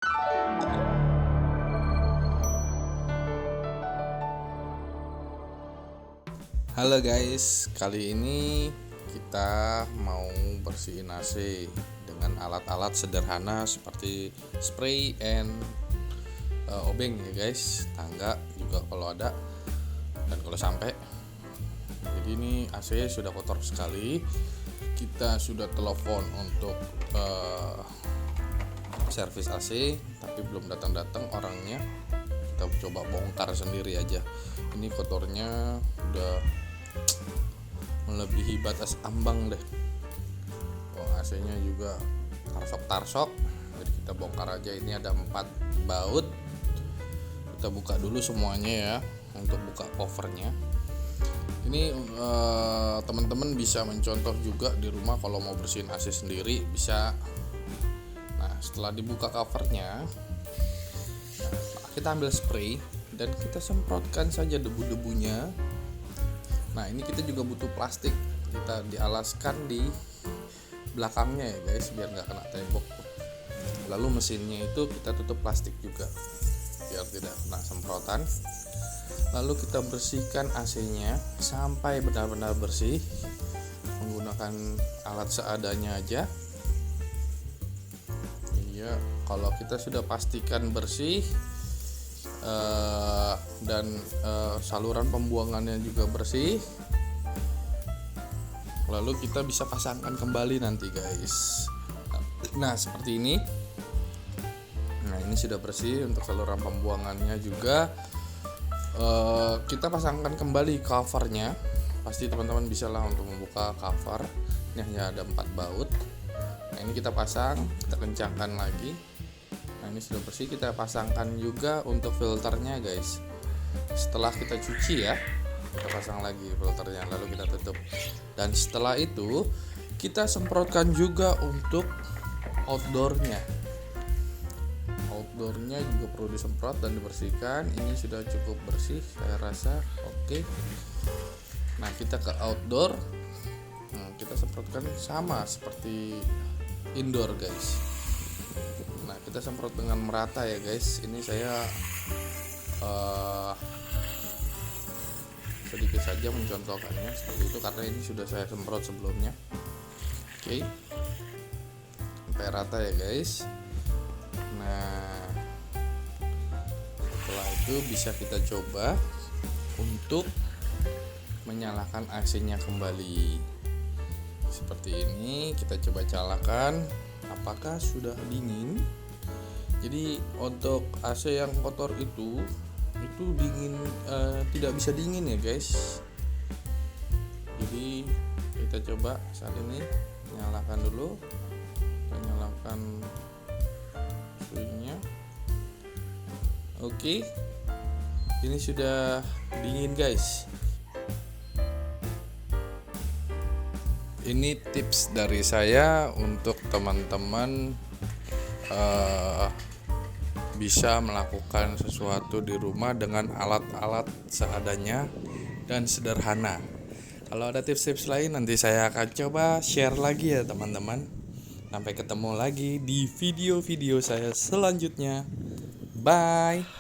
Halo guys, kali ini kita mau bersihin AC dengan alat-alat sederhana seperti spray and obeng ya guys, tangga juga kalau ada dan kalau sampai. Jadi ini AC sudah kotor sekali. Kita sudah telepon untuk servis AC, tapi belum datang-datang orangnya. Kita coba bongkar sendiri aja. Ini kotornya udah melebihi batas ambang deh. AC-nya juga tarsok-tarsok. Jadi kita bongkar aja. Ini ada 4 baut. Kita buka dulu semuanya ya untuk buka covernya. Ini teman-teman bisa mencontoh juga di rumah kalau mau bersihin AC sendiri bisa. Nah, setelah dibuka covernya, kita ambil spray dan kita semprotkan saja debu-debunya. Nah, ini kita juga butuh plastik. Kita dialaskan di belakangnya ya guys, biar nggak kena tembok. Lalu mesinnya itu kita tutup plastik juga biar tidak kena semprotan. Lalu kita bersihkan AC-nya sampai benar-benar bersih menggunakan alat seadanya aja. Iya, kalau kita sudah pastikan bersih dan saluran pembuangannya juga bersih, lalu kita bisa pasangkan kembali nanti guys. Nah, seperti ini. Nah, ini sudah bersih untuk saluran pembuangannya juga. Kita pasangkan kembali covernya. Pasti teman-teman bisa lah untuk membuka cover. Ini hanya ada 4 baut. Nah, ini kita pasang, kita kencangkan lagi. Nah, ini sudah bersih. Kita pasangkan juga untuk filternya guys. Setelah kita cuci ya, kita pasang lagi filternya, lalu kita tutup. Dan setelah itu kita semprotkan juga untuk outdoornya juga perlu disemprot dan dibersihkan. Ini sudah cukup bersih saya rasa. Oke. Nah, kita ke outdoor. Kita semprotkan sama seperti indoor guys. Nah, kita semprot dengan merata ya guys. Ini saya sedikit saja mencontohkannya seperti itu karena ini sudah saya semprot sebelumnya. Oke. Sampai rata ya guys. Nah, setelah itu bisa kita coba untuk menyalakan AC-nya kembali. Seperti ini, kita coba nyalakan apakah sudah dingin. Jadi untuk AC yang kotor itu dingin, tidak bisa dingin ya guys. Jadi kita coba saat ini nyalakan dulu, kita nyalakan swingnya. Oke, ini sudah dingin guys. Ini tips dari saya untuk teman-teman bisa melakukan sesuatu di rumah dengan alat-alat seadanya dan sederhana. Kalau ada tips-tips lain nanti saya akan coba share lagi ya teman-teman. Sampai ketemu lagi di video-video saya selanjutnya. Bye.